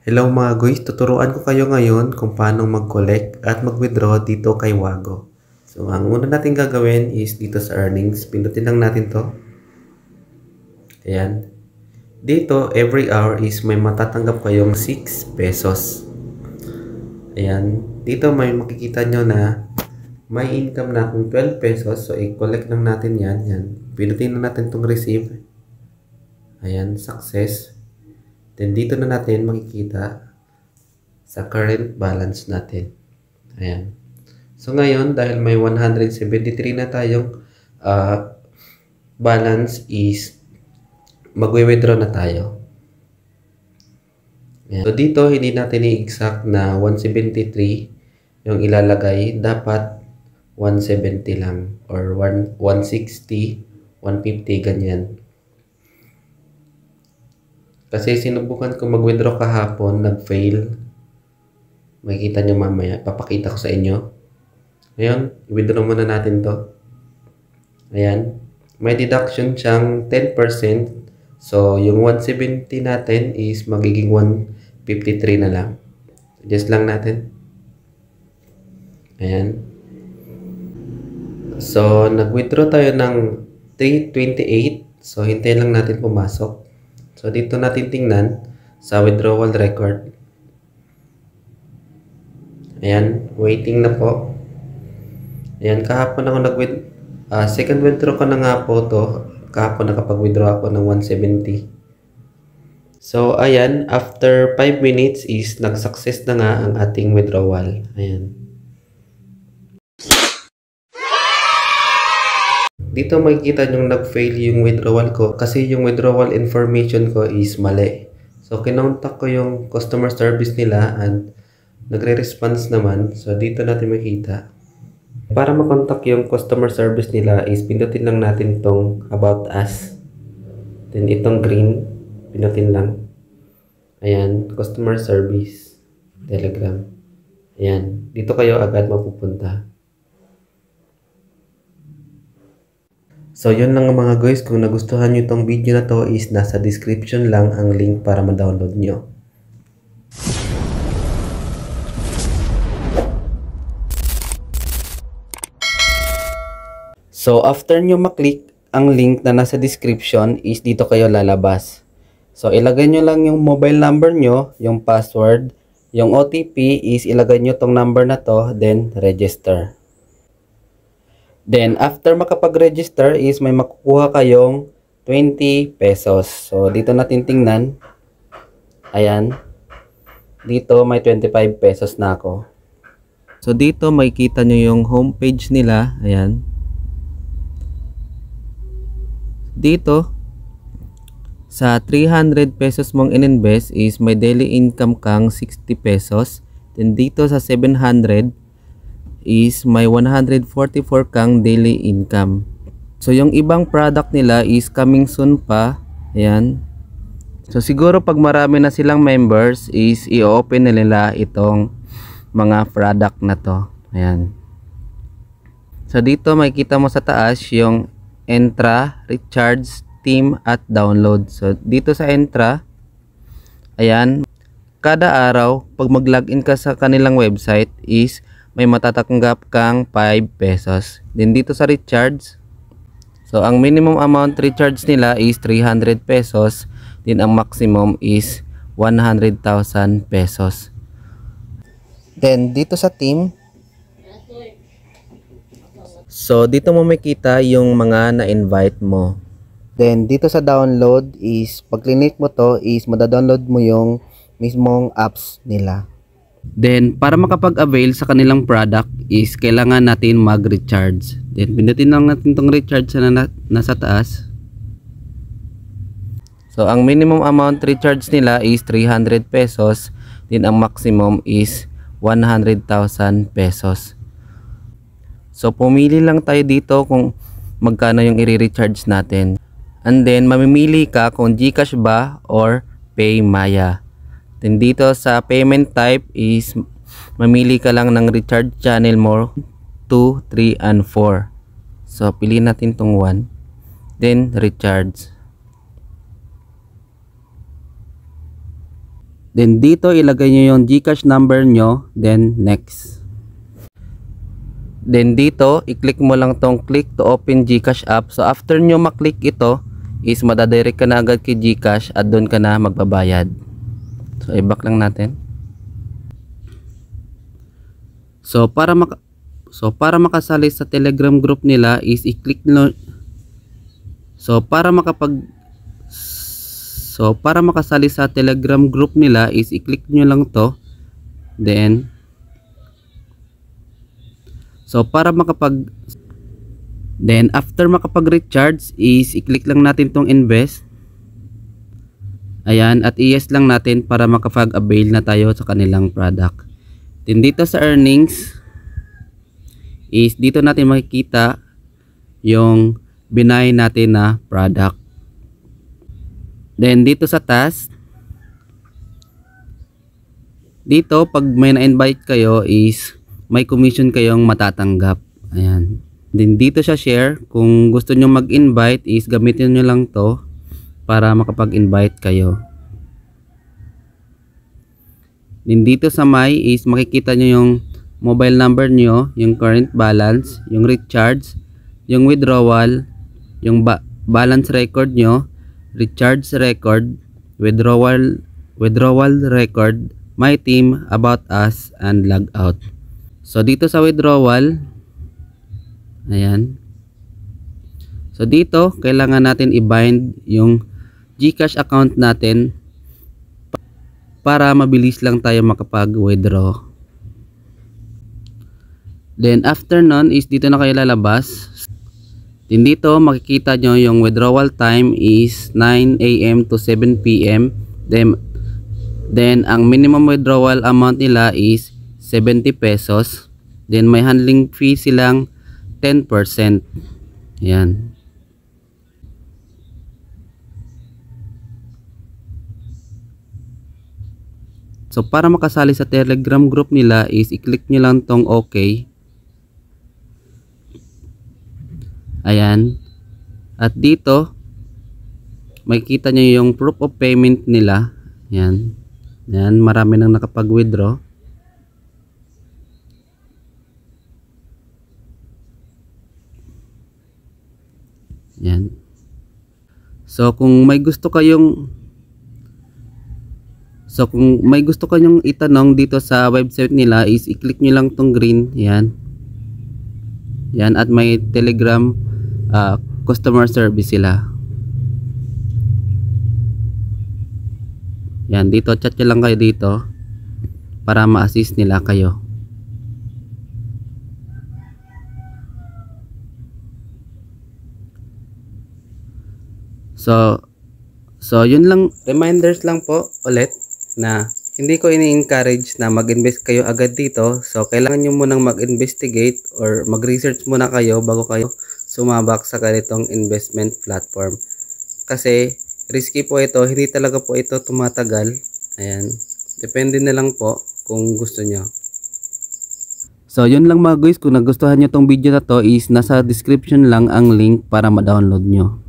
Hello mga guys, tuturuan ko kayo ngayon kung paano mag-collect at mag-withdraw dito kay Wago. So, ang una natin gagawin is dito sa earnings. Pindutin lang natin to. Ayan. Dito, every hour is may matatanggap kayong 6 pesos. Ayan. Dito may makikita nyo na may income na akong 12 pesos. So, i-collect lang natin yan. Yan. Pindutin na natin tong receive. Ayan, success. Then, dito na natin makikita sa current balance natin. Ayan. So, ngayon, dahil may 173 na tayong balance is magwe-withdraw na tayo. Ayan. So, dito, hindi natin i-exact na 173 yung ilalagay. Dapat 170 lang or 160, 150, ganyan. Kasi sinubukan ko mag-withdraw kahapon, nag-fail. Makikita nyo mamaya, papakita ko sa inyo. Ngayon, i-withdraw muna natin to. Ayan. May deduction siyang 10%. So, yung 170 natin is magiging 153 na lang. Adjust lang natin. Ayan. So, nag-withdraw tayo ng 328. So, hintayin lang natin pumasok. So, dito natin tingnan sa withdrawal record. Ayan, waiting na po. Ayan, kahapon ako second withdraw ko na nga po to. Kahapon nakapag-withdraw ako ng 170. So, ayan, after 5 minutes is nag-success na nga ang ating withdrawal. Ayan. Dito makikita nyo nag-fail yung withdrawal ko kasi yung withdrawal information ko is mali. So, kinontak ko yung customer service nila and nagre-response naman. So, dito natin makita. Para makontak yung customer service nila is pindutin lang natin tong About Us. Then, itong green, pindutin lang. Ayan, customer service, Telegram. Ayan, dito kayo agad mapupunta. So, yun lang mga guys. Kung nagustuhan nyo itong video na to is nasa description lang ang link para ma-download nyo. So, after nyo maklik ang link na nasa description is dito kayo lalabas. So, ilagay nyo lang yung mobile number nyo, yung password, yung OTP is ilagay nyo tong number na to, then register. Then, after makapag-register is may makukuha kayong 20 pesos. So, dito natin tingnan. Ayan. Dito may 25 pesos na ako. So, dito makikita nyo yung homepage nila. Ayan. Dito, sa 300 pesos mong in-invest is may daily income kang 60 pesos. Then, dito sa 700 is may 144 kang daily income. So, yung ibang product nila is coming soon pa. Ayan. So, siguro pag marami na silang members is i-open na nila itong mga product na to. Ayan. So, dito makikita mo sa taas yung Entra, Recharge, Team at Download. So, dito sa Entra, ayan, kada araw, pag mag-login ka sa kanilang website is may matatanggap kang 5 pesos. Then dito sa recharge, so ang minimum amount recharge nila is 300 pesos. Then ang maximum is 100,000 pesos. Then dito sa team, so dito mo makita yung mga na-invite mo. Then dito sa download is pag click mo to is madadownload mo yung mismong apps nila. Then, para makapag-avail sa kanilang product is kailangan natin mag-recharge. Then, pindutin lang natin itong recharge na nasa taas. So, ang minimum amount recharge nila is 300 pesos. Then, ang maximum is 100,000 pesos. So, pumili lang tayo dito kung magkano yung i-recharge natin. And then, mamimili ka kung GCash ba or PayMaya. Then dito sa payment type is mamili ka lang ng recharge channel mo 2, 3, and 4. So piliin natin tong 1. Then recharge. Then dito ilagay nyo yung GCash number nyo, then next. Then dito i-click mo lang tong click to open GCash app. So after nyo maklik ito is madadirect ka na agad kay GCash at doon ka na magbabayad. So i-back lang natin. So para makasali sa Telegram group nila is i-click nyo. So para makasali sa Telegram group nila is i-click nyo lang to. Then after makapag-recharge is i-click lang natin tong invest. Ayan, at i-yes lang natin para makapag-avail na tayo sa kanilang product. Then dito sa earnings is dito natin makikita yung binay natin na product. Then dito sa task, dito pag may na-invite kayo is may commission kayong matatanggap. Ayan. Then dito sa share, kung gusto nyo mag-invite is gamitin nyo lang to para makapag-invite kayo. Then dito sa my is makikita nyo yung mobile number nyo, yung current balance, yung recharge, yung withdrawal, yung balance record nyo, recharge record, withdrawal record, my team, about us, and log out. So dito sa withdrawal, ayan. So dito kailangan natin i-bind yung GCash account natin para mabilis lang tayo makapag-withdraw. Then after nun is dito na kayo lalabas. Then dito makikita nyo yung withdrawal time is 9 AM to 7 PM. Then ang minimum withdrawal amount nila is 70 pesos. Then may handling fee silang 10%. Yan. So para makasali sa Telegram group nila is i-click nyo lang tong OK. Ayan. At dito makikita nyo yung proof of payment nila. Yan. Yan, marami nang nakapag-withdraw. Yan. So kung may gusto kayong itanong dito sa website nila is i-click nyo lang tong green. Yan. Yan, at may Telegram customer service sila. Yan, dito chat nyo lang kayo dito para ma-assist nila kayo. So yun lang, reminders lang po ulit na hindi ko ini-encourage na mag-invest kayo agad dito. So kailangan nyo munang mag-investigate or mag-research muna kayo bago kayo sumabak sa ganitong investment platform. Kasi risky po ito, hindi talaga po ito tumatagal. Ayan, depende na lang po kung gusto nyo. So yun lang mga guys, kung nagustuhan nyo tong video na to is nasa description lang ang link para ma-download nyo.